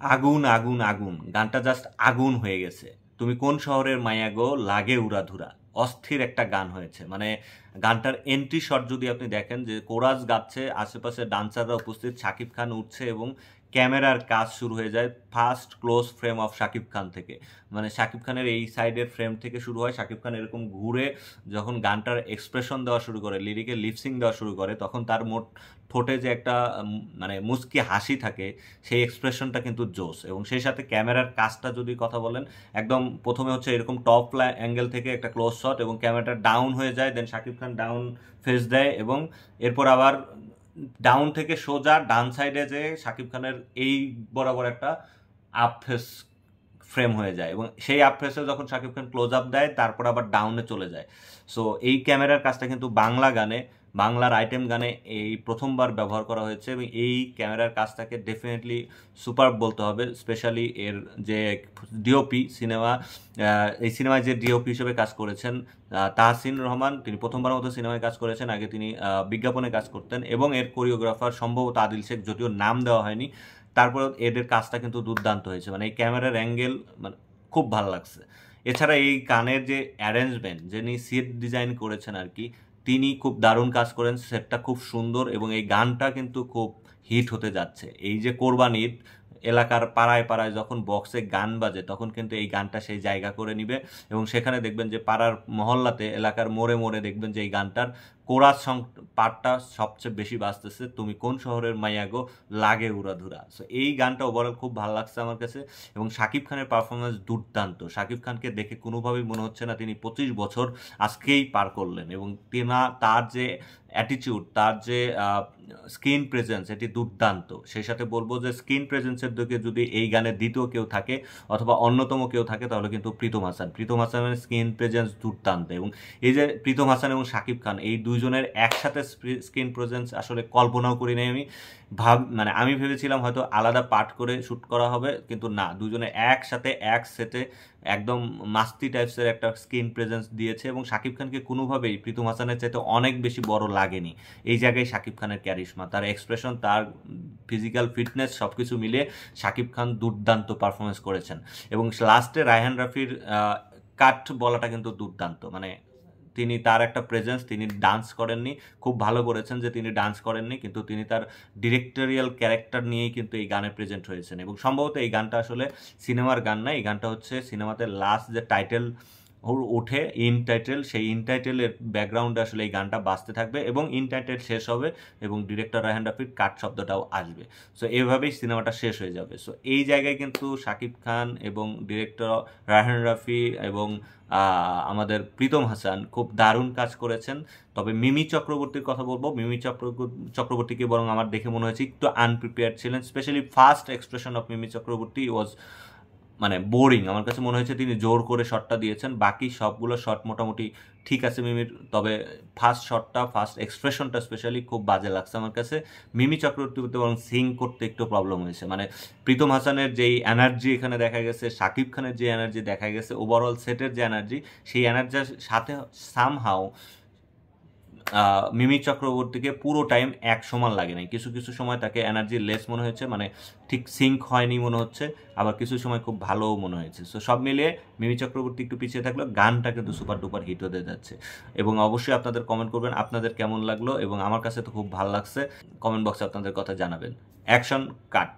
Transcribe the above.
আগুন আগুন আগুন গানটা জাস্ট আগুন হয়ে গেছে। তুমি কোন শহরের মাইয়া গো লাগে উড়াধুরা। অস্থির একটা গান হয়েছে। মানে গানটার এন্ট্রি শট যদি আপনি দেখেন যে কোরাস গাচ্ছে, আশেপাশে ডান্সাররা উপস্থিত, শাকিব খান উঠছে এবং ক্যামেরার কাজ শুরু হয়ে যায় first close frame of Shakib Khan থেকে। মানে শাকিব খানের এই সাইডের ফ্রেম থেকে শুরু হয়, শাকিব খান এরকম ঘুরে যখন গানটার এক্সপ্রেশন দেওয়া শুরু করে, লিরিকে লিপসিং দেওয়া শুরু করে, তখন তার ঠোঁটে যে একটা মানে মুচকি হাসি থাকে, সেই এক্সপ্রেশনটা কিন্তু জোস। এবং সেই সাথে ক্যামেরার কাজটা যদি কথা বলেন, একদম প্রথমে হচ্ছে এরকম টপ অ্যাঙ্গেল থেকে একটা ক্লোজ শট এবং ক্যামেরাটা ডাউন হয়ে যায়, দেন শাকিব খান ডাউন ফেস দেয় এবং এরপর আবার ডাউন থেকে সোজা ডান সাইডে যে শাকিব খানের এই বরাবর একটা আপ ফেস ফ্রেম হয়ে যায় এবং সেই আপ ফেসে যখন শাকিব খান ক্লোজ আপ দেয় তারপর আবার ডাউনে চলে যায়। সো এই ক্যামেরার কাজটা কিন্তু বাংলা গানে, বাংলার আইটেম গানে এই প্রথমবার ব্যবহার করা হয়েছে এবং এই ক্যামেরার কাজটাকে ডেফিনেটলি সুপার বলতে হবে। স্পেশালি এর যে ডিওপি এই সিনেমায় যে ডিওপি হিসেবে কাজ করেছেন তাহসিন রহমান, তিনি প্রথমবার মতো সিনেমায় কাজ করেছেন, আগে তিনি বিজ্ঞাপনে কাজ করতেন। এবং এর কোরিওগ্রাফার সম্ভবত আদিল শেখ, যদিও নাম দেওয়া হয়নি। তারপর এদের কাজটা কিন্তু দুর্দান্ত হয়েছে, মানে এই ক্যামেরার অ্যাঙ্গেল মানে খুব ভালো লাগছে। এছাড়া এই গানের যে অ্যারেঞ্জমেন্ট, যিনি সেট ডিজাইন করেছেন আর কি, তিনি খুব দারুণ কাজ করেন, সেটটা খুব সুন্দর এবং এই গানটা কিন্তু খুব হিট হতে যাচ্ছে। এই যে কোরবান ঈদ, এলাকার পাড়ায় পাড়ায় যখন বক্সে গান বাজে তখন কিন্তু এই গানটা সেই জায়গা করে নিবে এবং সেখানে দেখবেন যে পাড়ার মহল্লাতে, এলাকার মোড়ে মোড়ে দেখবেন যে এই গানটার কোরাস পার্টটা সবচেয়ে বেশি বাজতেছে, তুমি কোন শহরের মাইয়া গো লাগে উড়াধুরা। সো এই গানটা ওভারঅল খুব ভালো লাগছে আমার কাছে এবং শাকিব খানের পারফরমেন্স দুর্দান্ত। শাকিব খানকে দেখে কোনোভাবেই মনে হচ্ছে না তিনি 25 বছর আজকেই পার করলেন এবং তার যে অ্যাটিটিউড, তার যে স্ক্রিন প্রেজেন্স, এটি দুর্দান্ত। সেই সাথে বলবো যে স্ক্রিন প্রেজেন্সের দিকে যদি এই গানের দ্বিতীয় কেউ থাকে অথবা অন্যতম কেউ থাকে তাহলে কিন্তু প্রীতম হাসান। প্রীতম হাসানের স্ক্রিন প্রেজেন্স দুর্দান্ত এবং এই যে প্রীতম হাসান এবং শাকিব খান, এই দুইজনের একসাথে স্ক্রিন প্রেজেন্স আসলে কল্পনাও করি নাই আমি। মানে আমি ভেবেছিলাম হয়তো আলাদা পার্ট করে শ্যুট করা হবে, কিন্তু না, দুজনে একসাথে এক সেটে একদম মাস্তি টাইপসের একটা স্ক্রিন প্রেজেন্স দিয়েছে এবং শাকিব খানকে কোনোভাবেই প্রীতম হাসানের চাইতে অনেক বেশি বড় লাগেনি। এই জায়গায় শাকিব খানের ক্যারিশমা, তার এক্সপ্রেশন, তার ফিজিক্যাল ফিটনেস সব কিছু মিলিয়ে শাকিব খান দুর্দান্ত পারফরমেন্স করেছেন। এবং লাস্টে রায়হান রাফির কাট বলাটা কিন্তু দুর্দান্ত। মানে তিনি তার একটা প্রেজেন্স, তিনি ডান্স করেননি, খুব ভালো করেছেন যে তিনি ডান্স করেননি, কিন্তু তিনি তার ডিরেক্টরিয়াল ক্যারেক্টার নিয়েই কিন্তু এই গানে প্রেজেন্ট হয়েছেন। এবং সম্ভবত এই গানটা আসলে সিনেমার গান না, এই গানটা হচ্ছে সিনেমাতে লাস্ট যে টাইটেল ওঠে, ইন টাইটেল, সেই ইন টাইটেলের ব্যাকগ্রাউন্ডে আসলে এই গানটা বাজতে থাকবে এবং ইন টাইটেল শেষ হবে এবং ডিরেক্টর রায়হান রাফির কাট শব্দটাও আসবে। সো এইভাবেই সিনেমাটা শেষ হয়ে যাবে। সো এই জায়গায় কিন্তু শাকিব খান এবং ডিরেক্টর রায়হান রাফি এবং আমাদের প্রীতম হাসান খুব দারুণ কাজ করেছেন। তবে মিমি চক্রবর্তীর কথা বলবো, মিমি চক্রবর্তীকে বরং আমার দেখে মনে হয়েছে একটু আনপ্রিপেয়ার্ড ছিলেন। Specially first expression of Mimi Chakraborty ওয়াজ মানে বোরিং। আমার কাছে মনে হয়েছে তিনি জোর করে শটটা দিয়েছেন, বাকি সবগুলো শট মোটামুটি ঠিক আছে মিমির, তবে ফার্স্ট শটটা, ফার্স্ট এক্সপ্রেশনটা স্পেশালি খুব বাজে লাগছে আমার কাছে। মিমি চক্রবর্তীতে বরং সিং করতে একটু প্রবলেম হয়েছে। মানে প্রীতম হাসানের যেই এনার্জি এখানে দেখা গেছে, শাকিব খানের যে এনার্জি দেখা গেছে, ওভারঅল সেটের যে এনার্জি, সেই এনার্জির সাথে সামহাও মিমি চক্রবর্তীকে পুরো টাইম এক সমান লাগে নাই। কিছু কিছু সময় তাকে এনার্জি লেস মনে হয়েছে, মানে ঠিক সিঙ্ক হয়নি মনে হচ্ছে, আবার কিছু সময় খুব ভালোও মনে হয়েছে। সো সব মিলিয়ে মিমি চক্রবর্তী একটু পিছিয়ে থাকলেও গানটা কিন্তু সুপার ডুপার হিট হতে যাচ্ছে। এবং অবশ্যই আপনাদের কমেন্ট করবেন আপনাদের কেমন লাগলো, এবং আমার কাছে তো খুব ভালো লাগছে। কমেন্ট বক্সে আপনাদের কথা জানাবেন। Action cut.